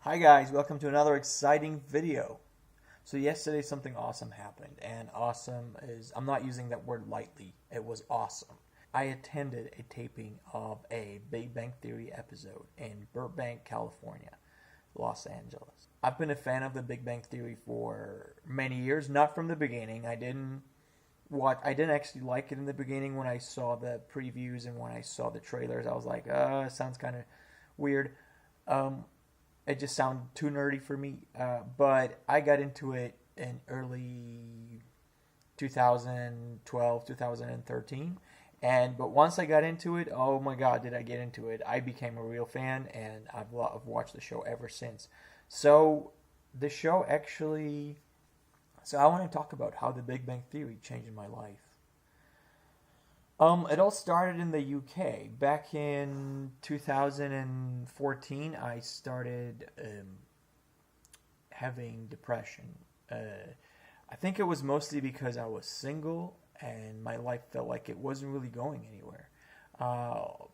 Hi guys, welcome to another exciting video. So yesterday something awesome happened, and awesome is, I'm not using that word lightly, it was awesome. I attended a taping of a Big Bang Theory episode in Burbank, California, Los Angeles. I've been a fan of the Big Bang Theory for many years, not from the beginning. I didn't actually like it in the beginning. When I saw the previews and when I saw the trailers, I was like, it sounds kind of weird. Um, it just sounded too nerdy for me. But I got into it in early 2012, 2013. But once I got into it, oh my God, did I get into it? I became a real fan, and I've watched the show ever since. So the show actually. So I want to talk about how the Big Bang Theory changed my life. It all started in the UK. Back in 2014, I started having depression. I think it was mostly because I was single and my life felt like it wasn't really going anywhere. A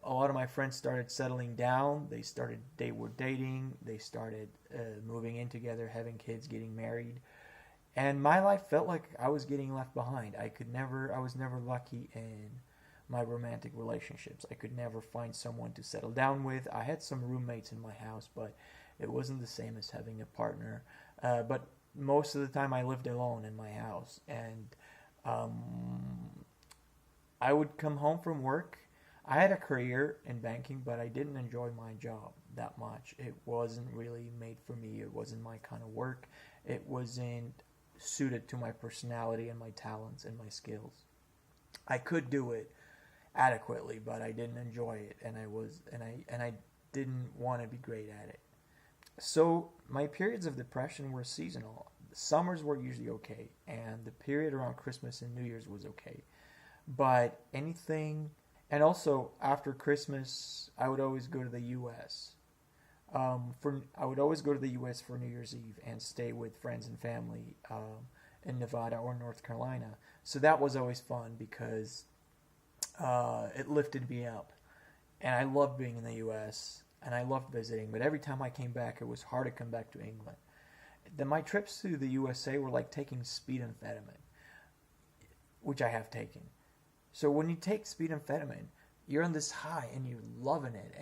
lot of my friends started settling down. They were dating. They started moving in together, having kids, getting married. And my life felt like I was getting left behind. I was never lucky in my romantic relationships. I could never find someone to settle down with. I had some roommates in my house, but it wasn't the same as having a partner. But most of the time I lived alone in my house. And um, I would come home from work. I had a career in banking, but I didn't enjoy my job that much. It wasn't really made for me. It wasn't my kind of work. It wasn't suited to my personality and my talents and my skills. I could do it adequately, but I didn't enjoy it, and I didn't want to be great at it. So my periods of depression were seasonal. Summers were usually okay, and the period around Christmas and New Year's was okay. But anything, and also after Christmas, I would always go to the U.S. I would always go to the U.S. for New Year's Eve and stay with friends and family in Nevada or North Carolina. So that was always fun because it lifted me up, and I loved being in the U.S. and I loved visiting. But every time I came back, it was hard to come back to England. Then my trips to the USA were like taking speed amphetamine, which I have taken. So when you take speed amphetamine, you're on this high and you're loving it,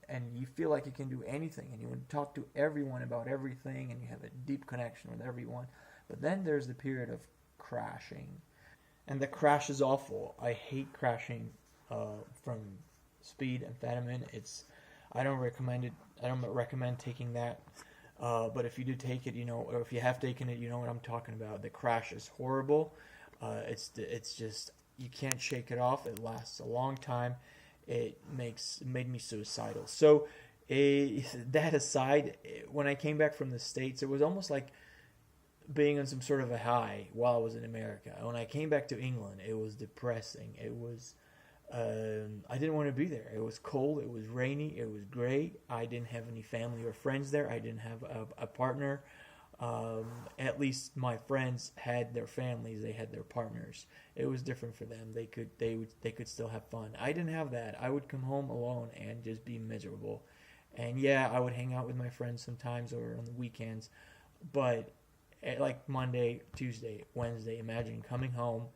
and you feel like you can do anything, and you want to talk to everyone about everything, and you have a deep connection with everyone. But then there's the period of crashing, and the crash is awful. I hate crashing from speed amphetamine. I don't recommend it. I don't recommend taking that. But if you do take it, or if you have taken it, you know what I'm talking about. The crash is horrible. It's just you can't shake it off. It lasts a long time. It made me suicidal. So, that aside, when I came back from the States, it was almost like being on some sort of a high while I was in America. When I came back to England, it was depressing. I didn't want to be there. It was cold. It was rainy. It was great. I didn't have any family or friends there. I didn't have a partner. At least my friends had their families. They had their partners. It was different for them. They could still have fun. I didn't have that. I would come home alone and just be miserable. And yeah, I would hang out with my friends sometimes or on the weekends. But like Monday, Tuesday, Wednesday, imagine coming home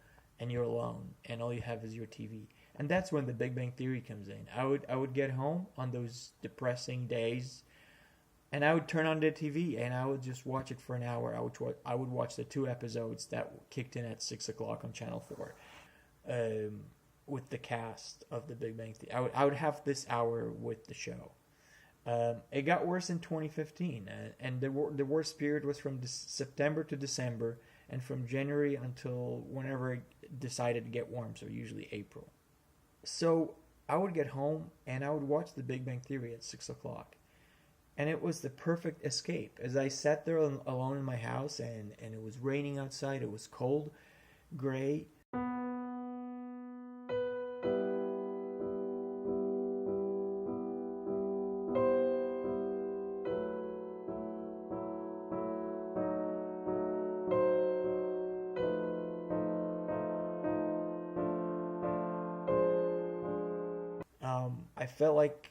and you're alone and all you have is your TV. And that's when the Big Bang Theory comes in. I would get home on those depressing days, and I would turn on the TV and I would just watch it for an hour. I would watch the two episodes that kicked in at 6 o'clock on Channel 4, with the cast of the Big Bang Theory. I would have this hour with the show. It got worse in 2015, and the worst period was from September to December, and from January until whenever it decided to get warm, so usually April. So I would get home and I would watch the Big Bang Theory at 6 o'clock. And it was the perfect escape. As I sat there alone in my house, and it was raining outside, it was cold, gray. I felt like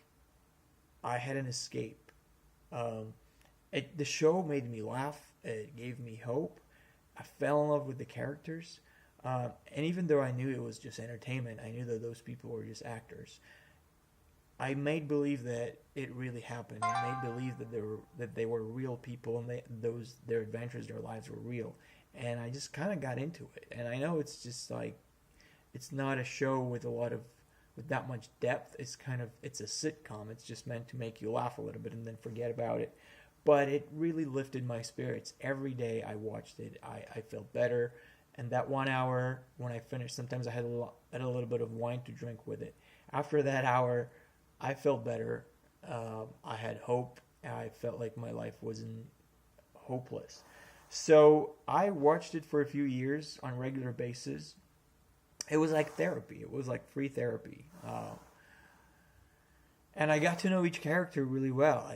I had an escape. Um, The show made me laugh. It gave me hope. I fell in love with the characters. And even though I knew it was just entertainment, I knew that those people were just actors. I made believe that it really happened. I made believe that they were real people, and their adventures, their lives were real. And I just kind of got into it. And I know it's just like, it's not a show with that much depth. It's a sitcom. It's just meant to make you laugh a little bit and then forget about it. But it really lifted my spirits. Every day I watched it, I felt better. And that 1 hour, when I finished, sometimes I had a little bit of wine to drink with it. After that hour, I felt better. I had hope. I felt like my life wasn't hopeless. So I watched it for a few years on a regular basis. It was like therapy. It was like free therapy. And I got to know each character really well.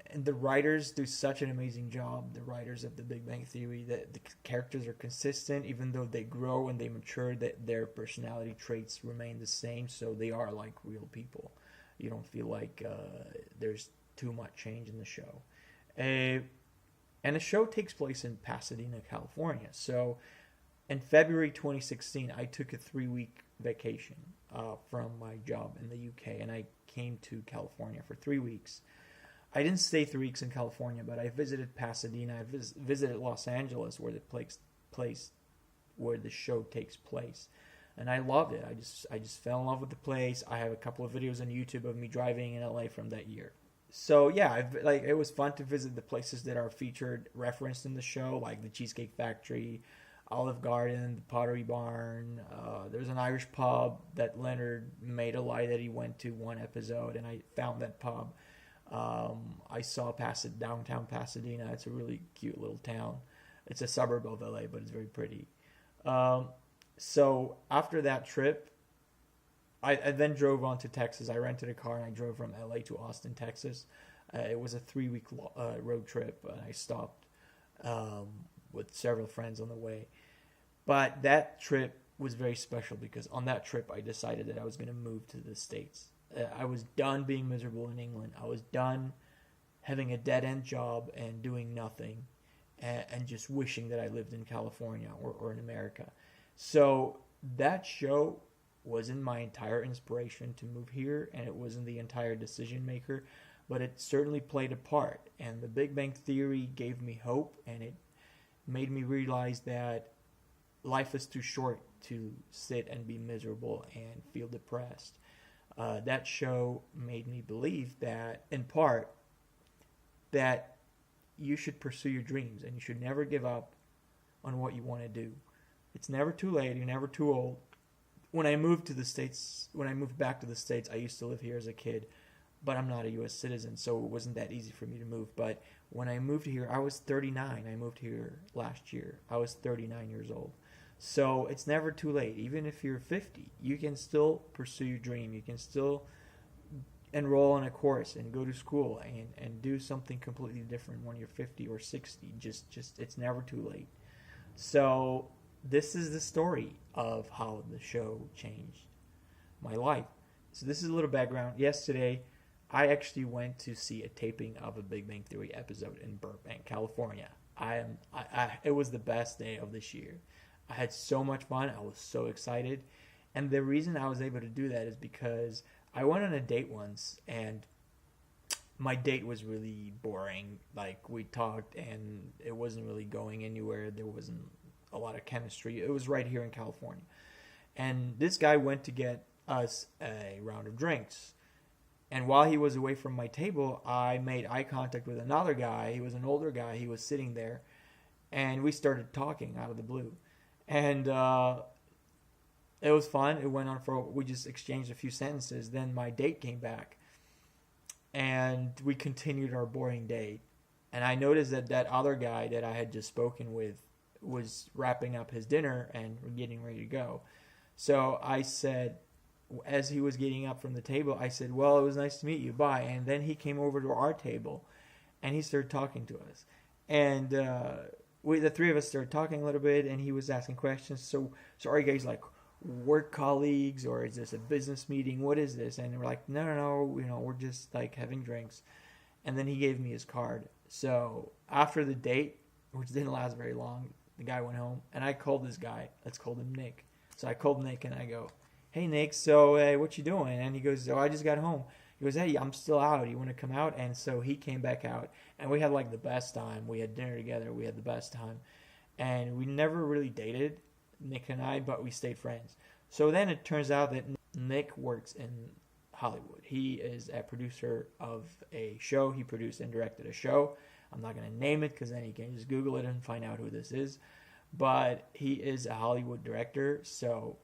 And the writers do such an amazing job. The writers of The Big Bang Theory, that the characters are consistent, even though they grow and they mature. That their personality traits remain the same, so they are like real people. You don't feel like there's too much change in the show. And the show takes place in Pasadena, California. So in February 2016, I took a 3-week vacation from my job in the UK, and I came to California for 3 weeks. I didn't stay 3 weeks in California, but I visited Pasadena. I visited Los Angeles, where the place where the show takes place, and I loved it. I just fell in love with the place. I have a couple of videos on YouTube of me driving in LA from that year. So yeah, it was fun to visit the places that are featured, referenced in the show, like the Cheesecake Factory, Olive Garden, the Pottery Barn. There's an Irish pub that Leonard made a lie that he went to one episode, and I found that pub. I saw downtown Pasadena. It's a really cute little town. It's a suburb of LA, but it's very pretty. So after that trip, I then drove on to Texas. I rented a car and I drove from LA to Austin, Texas. It was a 3-week road trip, and I stopped with several friends on the way. But that trip was very special because on that trip I decided that I was going to move to the States. I was done being miserable in England. I was done having a dead-end job and doing nothing and just wishing that I lived in California or in America. So that show wasn't my entire inspiration to move here, and it wasn't the entire decision maker, but it certainly played a part. And The Big Bang Theory gave me hope, and it made me realize that life is too short to sit and be miserable and feel depressed. That show made me believe that, in part, that you should pursue your dreams and you should never give up on what you want to do. It's never too late. You're never too old. When I moved back to the States, I used to live here as a kid, but I'm not a U.S. citizen, so it wasn't that easy for me to move. But when I moved here, I was 39. I moved here last year. I was 39 years old. So it's never too late. Even if you're 50, you can still pursue your dream. You can still enroll in a course and go to school and do something completely different when you're 50 or 60. Just it's never too late. So this is the story of how the show changed my life. So this is a little background. Yesterday, I actually went to see a taping of a Big Bang Theory episode in Burbank, California. It was the best day of this year. I had so much fun. I was so excited. And the reason I was able to do that is because I went on a date once, and my date was really boring. Like, we talked, and it wasn't really going anywhere. There wasn't a lot of chemistry. It was right here in California. And this guy went to get us a round of drinks. And while he was away from my table, I made eye contact with another guy. He was an older guy. He was sitting there. And we started talking out of the blue. And it was fun. It went on we just exchanged a few sentences. Then my date came back. And we continued our boring date. And I noticed that other guy that I had just spoken with was wrapping up his dinner and getting ready to go. So I said, as he was getting up from the table, I said, well, it was nice to meet you. Bye. And then he came over to our table and he started talking to us. And the three of us started talking a little bit, and he was asking questions. So are you guys like work colleagues, or is this a business meeting? What is this? And we're like, no, we're just like having drinks. and then he gave me his card. So after the date, which didn't last very long, the guy went home, and I called this guy. Let's call him Nick. So I called Nick, and I go, "Hey Nick, so what you doing?" And he goes, "Oh, I just got home." He goes, "Hey, I'm still out. You want to come out?" And so he came back out, and we had like the best time. We had dinner together. We had the best time, and we never really dated, Nick and I, but we stayed friends. So then it turns out that Nick works in Hollywood. He is a producer of a show. He produced and directed a show. I'm not going to name it because then you can just Google it and find out who this is. But he is a Hollywood director. So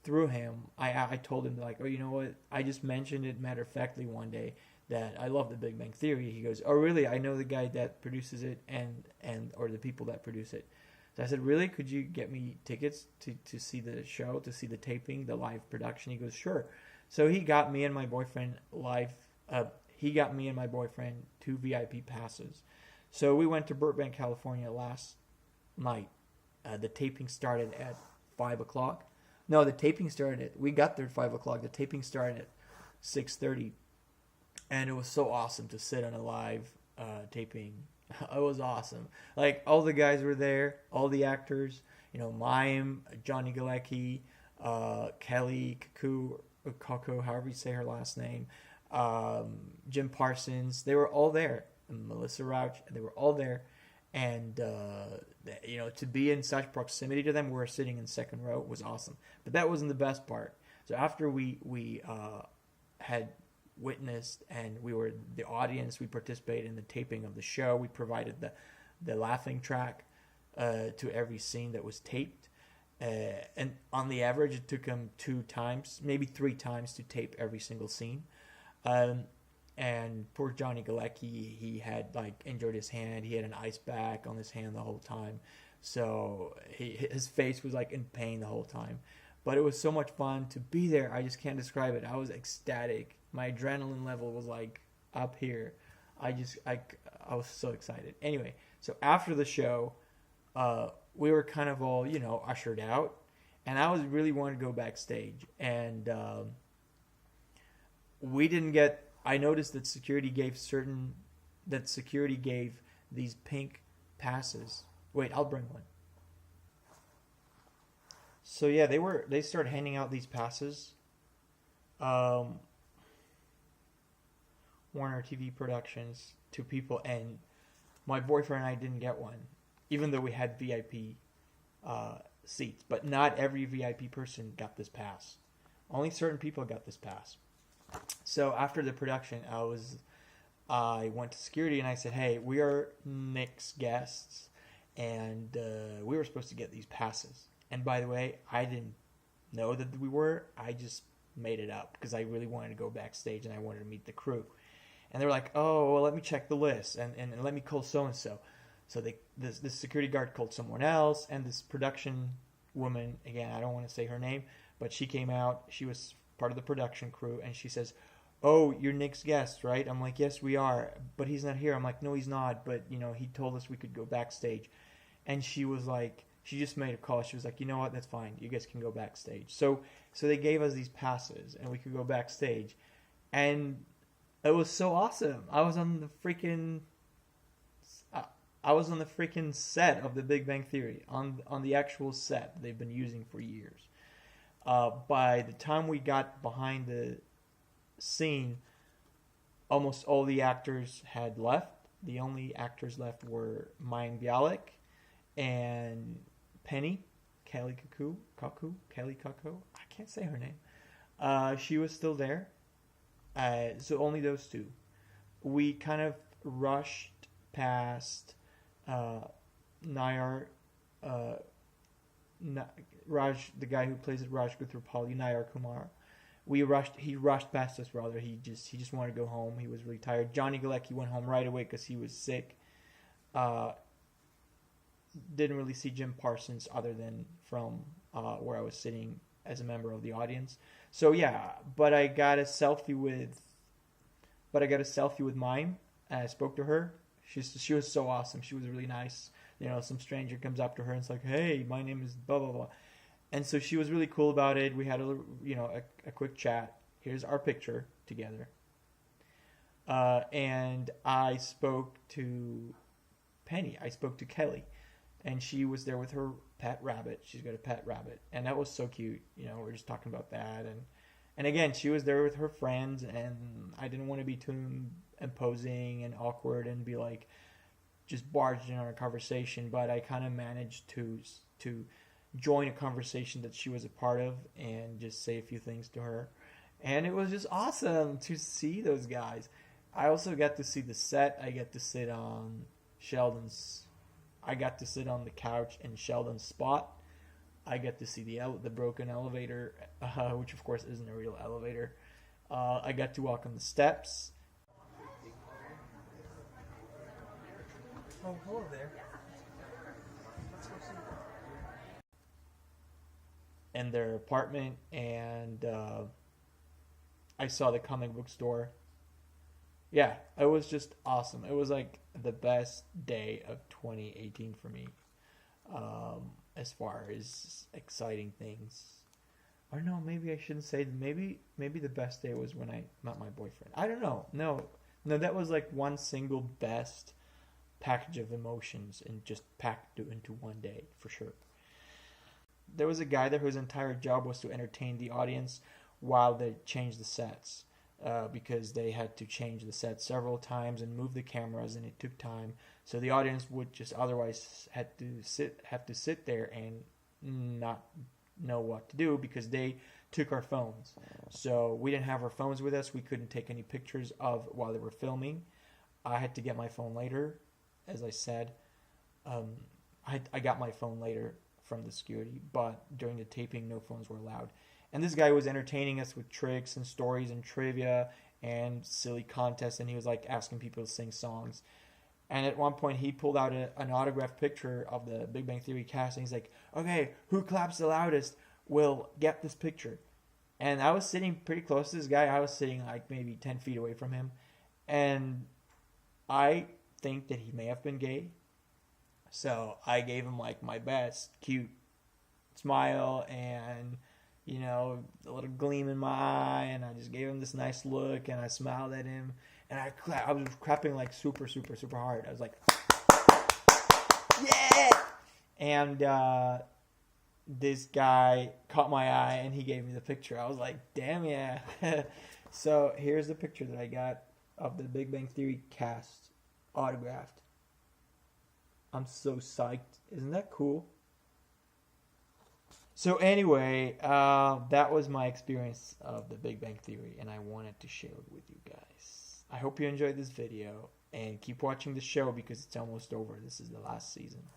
through him, I told him, like, oh, you know what? I just mentioned it matter-of-factly one day that I love The Big Bang Theory. He goes, oh, really? I know the guy that produces it and or the people that produce it. So I said, really? Could you get me tickets to see the show, to see the taping, the live production? He goes, sure. So he got me and my boyfriend two VIP passes. So we went to Burbank, California last night. The taping started at 5 o'clock. No, the taping started at, we got there at 5 o'clock. The taping started at 6:30. And it was so awesome to sit on a live taping. It was awesome. Like, all the guys were there, all the actors, Mime, Johnny Galecki, Kelly Kako, however you say her last name, Jim Parsons. They were all there. And Melissa Rauch, they were all there. And, to be in such proximity to them, we were sitting in second row, was awesome. But that wasn't the best part. So after we had witnessed and we were the audience, we participated in the taping of the show. We provided the laughing track to every scene that was taped. And on the average, it took him 2 times, maybe 3 times to tape every single scene. And poor Johnny Galecki, he had injured his hand. He had an ice pack on his hand the whole time. So his face was in pain the whole time. But it was so much fun to be there. I just can't describe it. I was ecstatic. My adrenaline level was up here. I was so excited. Anyway, so after the show, we were kind of all, ushered out. And I was really wanting to go backstage. And we didn't get... I noticed that security gave these pink passes. Wait, I'll bring one. So yeah, they started handing out these passes. Warner TV Productions to people, and my boyfriend and I didn't get one, even though we had VIP seats. But not every VIP person got this pass. Only certain people got this pass. So after the production, I went to security and I said, hey, we are Nick's guests, and we were supposed to get these passes. And by the way, I didn't know that we were. I just made it up because I really wanted to go backstage and I wanted to meet the crew. And they were like, oh, well, let me check the list and let me call so-and-so. So the security guard called someone else, and this production woman, again, I don't want to say her name, but she came out. She was part of the production crew, and she says, oh, you're Nick's guest, right? I'm like, yes, we are, but he's not here. I'm like, no, he's not, but, he told us we could go backstage. And she was like, she just made a call. She was like, you know what, that's fine. You guys can go backstage. So they gave us these passes, and we could go backstage. And it was so awesome. I was on the freaking set of The Big Bang Theory, on the actual set they've been using for years. By the time we got behind the scene, almost all the actors had left. The only actors left were Mayim Bialik and Penny, Kelly Kako. I can't say her name. She was still there. So only those two. We kind of rushed past Nayar, Raj, the guy who plays it, Raj Guthrapali, Nayar Kumar. He rushed past us, rather. He just wanted to go home. He was really tired. Johnny Galecki went home right away because he was sick. Didn't really see Jim Parsons other than from where I was sitting as a member of the audience. So yeah, but I got a selfie with Mime, and I spoke to her. She was so awesome. She was really nice. Some stranger comes up to her and it's like, hey, my name is blah blah blah, and so she was really cool about it. We had a quick chat. Here's our picture together. And I spoke to Penny. I spoke to Kelly, and she was there with her pet rabbit. She's got a pet rabbit, and that was so cute. You know, we're just talking about that, and again, she was there with her friends, and I didn't want to be too imposing and awkward and be like just barged in on a conversation, but I kind of managed to join a conversation that she was a part of and just say a few things to her, and it was just awesome to see those guys. I also got to see the set. I got to sit on Sheldon's. I got to sit on the couch in Sheldon's spot. I got to see the broken elevator, which of course isn't a real elevator. I got to walk on the steps. Oh, hello there. Let's go see. In their apartment, and I saw the comic book store. Yeah, it was just awesome. It was like the best day of 2018 for me, as far as exciting things. Or no, maybe I shouldn't say. Maybe the best day was when I met my boyfriend. I don't know. No, that was like one single best package of emotions and just packed into one day for sure. There was a guy there whose entire job was to entertain the audience while they changed the sets. Because they had to change the set several times and move the cameras, and it took time. So the audience would just otherwise have to sit there and not know what to do because they took our phones. So we didn't have our phones with us. We couldn't take any pictures of while they were filming. I had to get my phone later, as I said. I got my phone later from the security, but during the taping, no phones were allowed. And this guy was entertaining us with tricks and stories and trivia and silly contests, and he was like asking people to sing songs. And at one point, he pulled out an autographed picture of the Big Bang Theory cast, and he's like, "Okay, who claps the loudest will get this picture." And I was sitting pretty close to this guy. I was sitting like maybe 10 feet away from him, and I think that he may have been gay. So I gave him like my best cute smile and, you know, a little gleam in my eye, and I just gave him this nice look, and I smiled at him, and I was clapping like super, super, super hard. I was like, yeah! And this guy caught my eye, and he gave me the picture. I was like, damn, yeah. So here's the picture that I got of the Big Bang Theory cast, autographed. I'm so psyched. Isn't that cool? So anyway, that was my experience of the Big Bang Theory, and I wanted to share it with you guys. I hope you enjoyed this video, and keep watching the show because it's almost over. This is the last season.